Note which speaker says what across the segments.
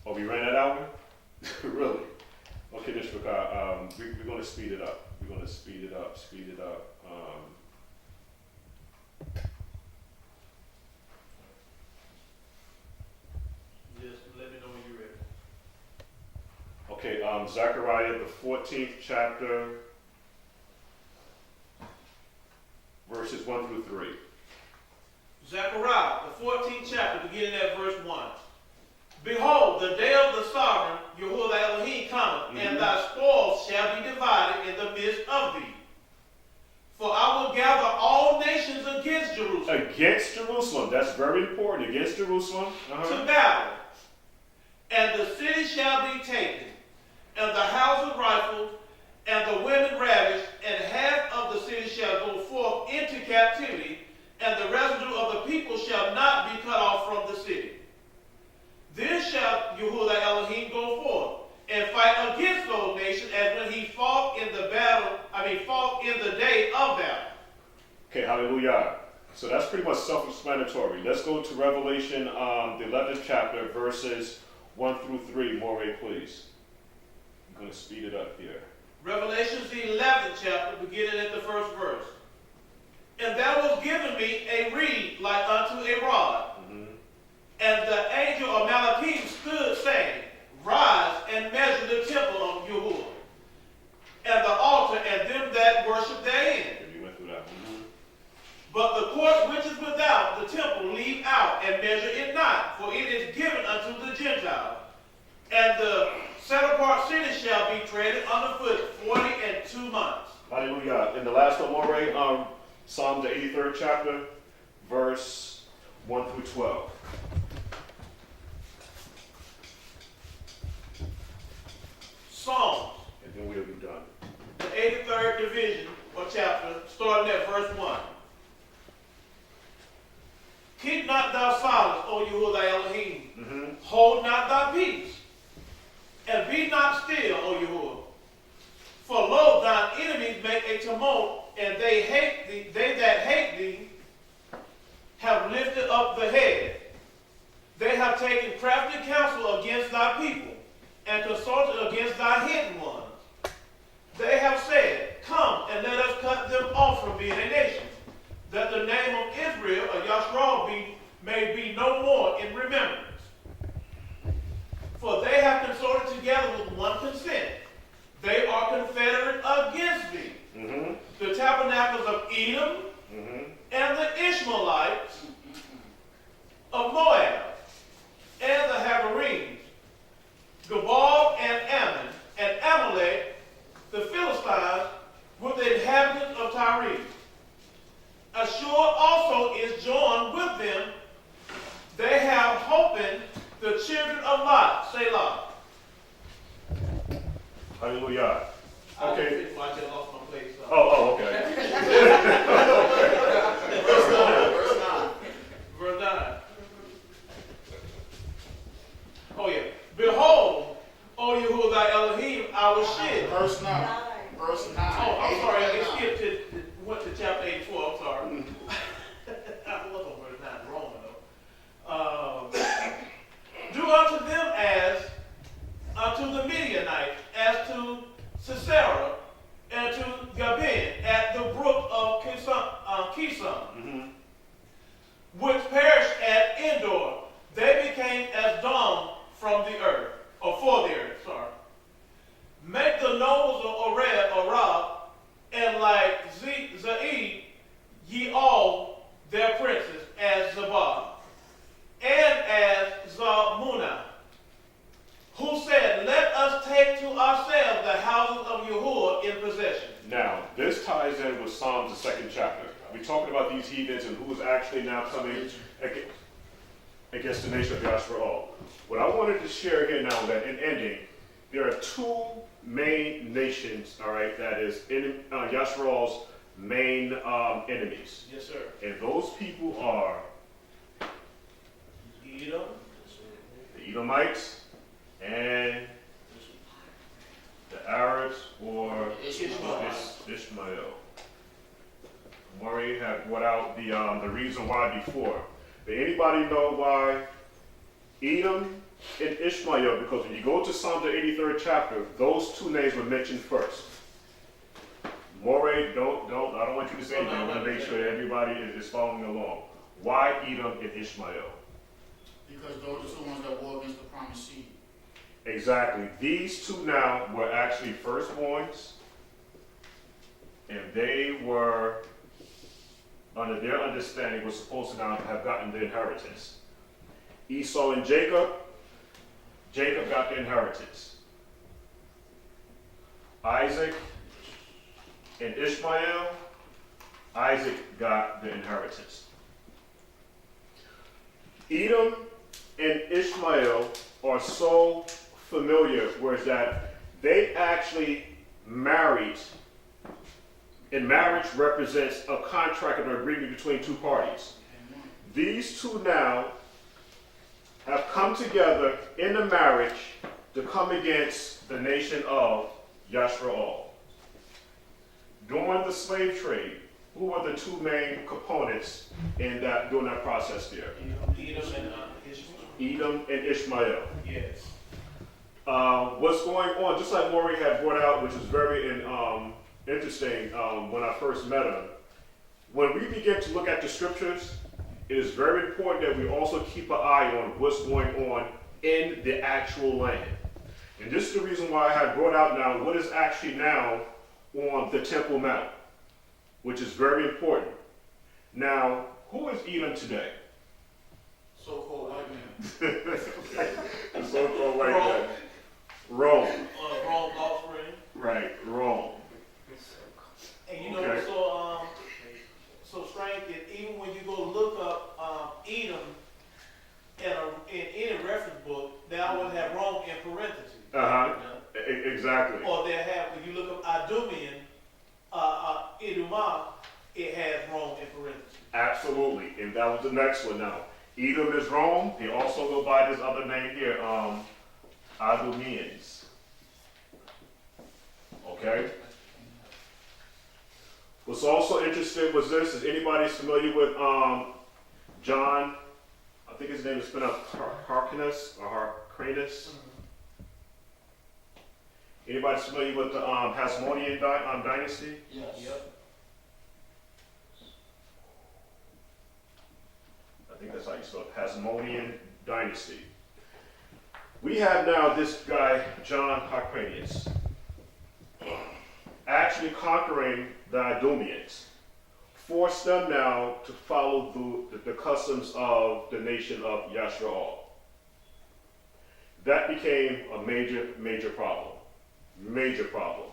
Speaker 1: Oh, we ran that hour? Really? Okay, this we're going to speed it up. We're going to speed it up.
Speaker 2: Just let me know when you're ready.
Speaker 1: Okay, Zechariah, the 14th chapter, verses 1 through 3.
Speaker 2: Zechariah, the 14th chapter, beginning at verse 1. Behold, the day of the sovereign, Yahuah thy Elohim cometh, and thy spoils shall be divided in the midst of thee. For I will gather all nations against Jerusalem.
Speaker 1: Against Jerusalem, that's very important, against Jerusalem.
Speaker 2: To battle. And the city shall be taken, and the houses rifled, and the women ravished, and half of the city shall go forth into captivity, and the residue of the people shall not be cut off from the city. Then shall Yahuah thy Elohim go forth and fight against those nations as when he fought in the day of battle.
Speaker 1: Okay, hallelujah. So that's pretty much self-explanatory. Let's go to Revelation, the 11th chapter, verses 1 through 3. Moray, please. I'm going to speed it up here.
Speaker 2: Revelation, the 11th chapter, beginning at the first verse. And there was given me a reed like unto a rod. And the angel of Malachim stood, saying, Rise and measure the temple of Yahuah, and the altar, and them that worship therein.
Speaker 1: You went through that.
Speaker 2: But the court which is without the temple leave out, and measure it not, for it is given unto the Gentiles. And the set apart city shall be treaded underfoot 42 months.
Speaker 1: Hallelujah. In the last one, Moray, Psalm the 83rd chapter, verse 1 through 12.
Speaker 2: Psalms.
Speaker 1: And then we'll be done.
Speaker 2: The 83rd division or chapter, starting at verse 1. Keep not thou silence, O Yahuah thy Elohim. Hold not thy peace, and be not still, O Yahuah. For lo, thine enemies make a tumult, and they that hate thee have lifted up the head. They have taken crafty counsel against thy people, and consulted against thy hidden ones. They have said, Come, and let us cut them off from being a nation, that the name of Israel, or Yashra'al, may be no more in remembrance. For they have consorted together with one consent. They are confederate against thee. The tabernacles of Edom, and the Ishmaelites of Moab, and the Hagarenes, Gebal and Ammon, and Amalek, the Philistines, with the inhabitants of Tyre. Ashur also is joined with them. They have holpen the children of Lot, Selah.
Speaker 1: Hallelujah. Okay.
Speaker 2: I just lost my place.
Speaker 1: Oh, okay.
Speaker 2: Verse 9. Oh, yeah. Behold, O Yahuah thy Elohim, our shield.
Speaker 3: Verse 9. Verse 9.
Speaker 2: Oh, I'm sorry. I skipped went to chapter 84. I'm sorry. I was on verse 9. Wrong, though. Do unto them as unto the Midianites, as to Sisera, and to Gabin at the brook of Kison, which perished at Endor. They became as dung from the earth, or for the earth, sorry. Make the nobles of Arab, and like Zaid, ye all their princes, as Zabah, and as Zalmunna, who said, Let us take to ourselves the houses of Yahuah in possession.
Speaker 1: Now, this ties in with Psalms, the 2nd chapter. We're talking about these heathens and who is actually now coming against the nation of Yashra'al. What I wanted to share here now, that in ending, there are two main nations, all right, that is in Yashra'al's main enemies.
Speaker 2: Yes, sir.
Speaker 1: And those people are
Speaker 2: Edom,
Speaker 1: the Edomites and the Arabs, or Ishmael. Murray had brought out the reason why before. Did anybody know why Edom and Ishmael, because when you go to Psalm the 83rd chapter, those two names were mentioned first. Moray, I don't want you to say anything. I want to make sure that everybody is following along. Why Edom and Ishmael?
Speaker 3: Because those are the ones that war against the promised seed.
Speaker 1: Exactly. These two now were actually firstborns, and they were, under their understanding, were supposed to now have gotten the inheritance. Esau and Jacob got the inheritance. Isaac and Ishmael, Isaac got the inheritance. Edom and Ishmael are so familiar, whereas that they actually married, and marriage represents a contract or an agreement between two parties. These two now have come together in a marriage to come against the nation of Yashra'al. During the slave trade, who were the two main components in that during that process there?
Speaker 2: Edom and Ishmael.
Speaker 1: Edom and Ishmael.
Speaker 2: Yes.
Speaker 1: What's going on, just like Maury had brought out, which was very interesting when I first met him, when we begin to look at the scriptures, it is very important that we also keep an eye on what's going on in the actual land. And this is the reason why I had brought out now what is actually now on the Temple Mount, which is very important. Now, who is Edom today?
Speaker 3: So-called white man.
Speaker 1: The so-called white man. Rome.
Speaker 2: Rome offspring.
Speaker 1: Right, Rome.
Speaker 2: And you know
Speaker 1: Okay.
Speaker 2: what's so strange that even when you go look up Edom in any reference book, they always have Rome in parentheses.
Speaker 1: Exactly.
Speaker 2: Or they have, when you look up Idumean, Edomah, it has Rome in parentheses.
Speaker 1: Absolutely. And that was the next one now. Edom is Rome. They also go by this other name here, Idumeans. Okay? What's also interesting was this, is anybody familiar with John, I think his name is spelled Harkness or Harkranus? Anybody familiar with the Hasmonean dynasty?
Speaker 3: Yes.
Speaker 2: Yep.
Speaker 1: I think that's how you spell it, Hasmonean dynasty. We have now this guy, John Harkranus, actually conquering the Idumeans, forced them now to follow the customs of the nation of Yashra'al. That became a major problem. Major problem.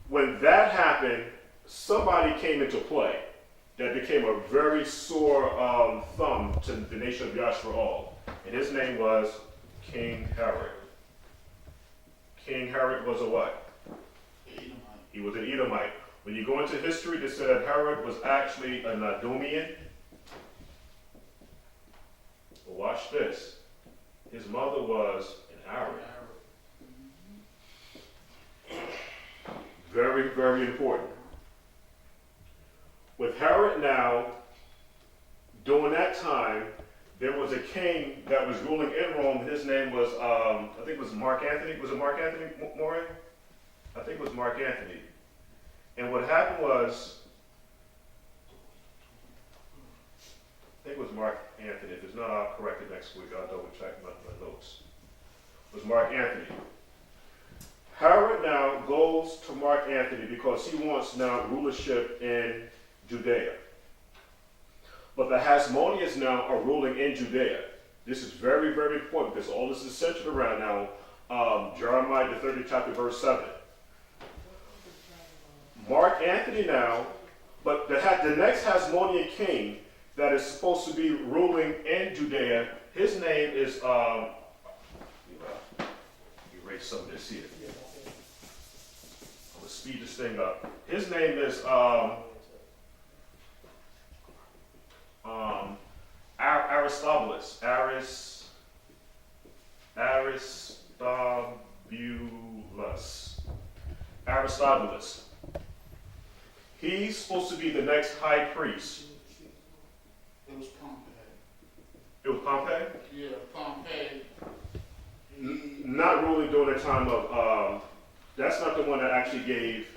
Speaker 1: When that happened, somebody came into play that became a very sore thumb to the nation of Yashra'al, and his name was King Herod. King Herod was a what?
Speaker 3: Edomite.
Speaker 1: He was an Edomite. When you go into history, they said that Herod was actually an Idumean. But watch this. His mother was an Arab. Very, very important. With Herod now, during that time, there was a king that was ruling in Rome. His name was, I think it was Mark Antony. Was it Mark Antony, Moray? I think it was Mark Antony. And what happened was, I think it was Mark Antony. If it's not, I'll correct it next week. I'll double check my notes. It was Mark Antony. Herod now goes to Mark Antony because he wants now rulership in Judea. But the Hasmoneans now are ruling in Judea. This is very, very important because all this is centered around now Jeremiah the 30th chapter verse 7. Mark Antony now, but the next Hasmonean king that is supposed to be ruling in Judea, his name is, erase some of this here. I'm going to speed this thing up. His name is Aristobulus. Aristobulus. He's supposed to be the next high priest.
Speaker 3: It was Pompey.
Speaker 1: It was Pompey?
Speaker 3: Yeah, Pompey
Speaker 1: definitely during the time of, that's not the one that actually gave,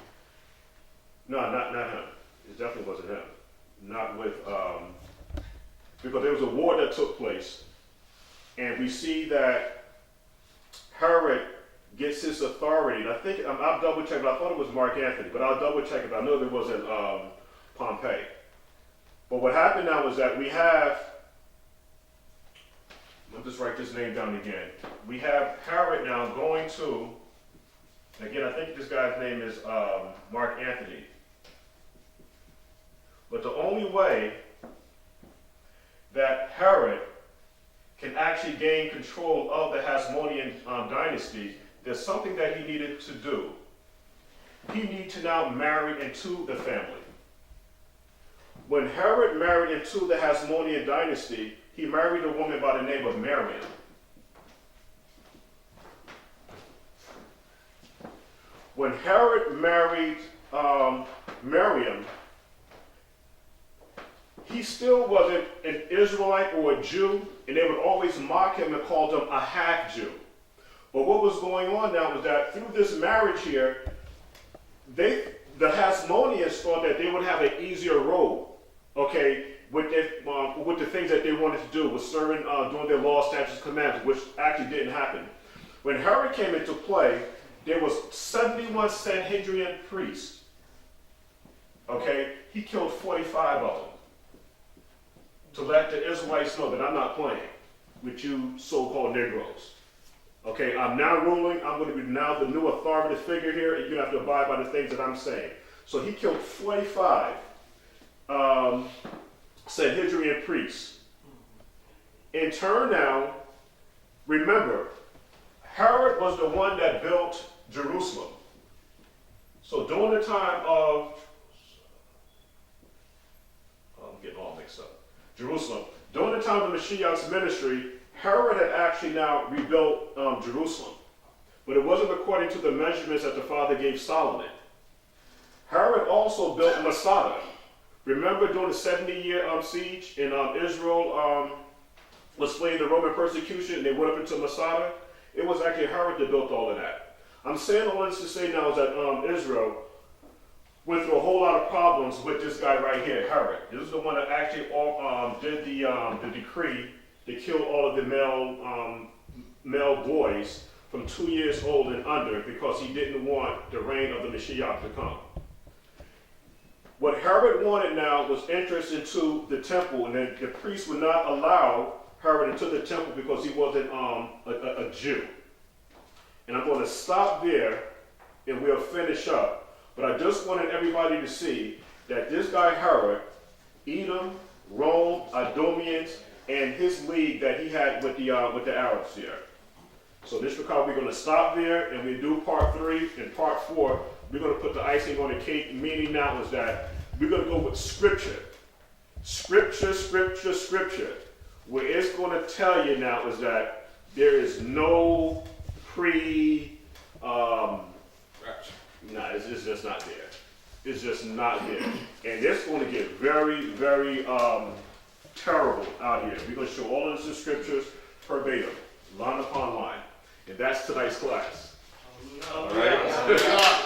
Speaker 1: no, not him. It definitely wasn't him. Not with, because there was a war that took place, and we see that Herod gets his authority, and I think, I'll double check, but I thought it was Mark Antony, but I'll double check it. I know there wasn't Pompey. But what happened now is that we have, I'll just write this name down again. We have Herod now going to, again, I think this guy's name is Mark Antony. But the only way that Herod can actually gain control of the Hasmonean dynasty, there's something that he needed to do. He needed to now marry into the family. When Herod married into the Hasmonean dynasty, he married a woman by the name of Miriam. When Herod married Miriam, he still wasn't an Israelite or a Jew, and they would always mock him and call him a half-Jew. But what was going on now was that through this marriage here, the Hasmoneans thought that they would have an easier road, okay, with the things that they wanted to do, with serving, doing their law, statutes, commandments, which actually didn't happen. When Herod came into play, there was 71 Sanhedrin priests, okay? He killed 45 of them to let the Israelites know that I'm not playing with you so-called Negroes. Okay, I'm now ruling, I'm going to be now the new authoritative figure here, and you have to abide by the things that I'm saying. So he killed 45 Sanhedrin priests. In turn now, remember, Herod was the one that built Jerusalem. So during the time of, I'm getting all mixed up, Jerusalem. During the time of the Mashiach's ministry, Herod had actually now rebuilt Jerusalem. But it wasn't according to the measurements that the Father gave Solomon. Herod also built Masada. Remember during the 70-year siege in Israel was fleeing the Roman persecution, and they went up into Masada? It was actually Herod that built all of that. I'm saying all this to say now is that Israel went through a whole lot of problems with this guy right here, Herod. This is the one that actually did the decree to kill all of the male boys from 2 years old and under because he didn't want the reign of the Mashiach to come. What Herod wanted now was entrance into the temple, and then the priests would not allow Herod into the temple because he wasn't a Jew. And I'm going to stop there and we'll finish up. But I just wanted everybody to see that this guy Herod, Edom, Rome, Idumeans, and his league that he had with the Arabs here. So this is how we're going to stop there, and we do part 3 and part 4. We're going to put the icing on the cake. Meaning now is that we're going to go with scripture. Scripture, scripture, scripture. Where it's going to tell you now is that there is no it's just not there. It's just not there. And it's going to get very, very terrible out here. We're going to show all of this in scriptures verbatim, line upon line. And that's tonight's class. All right?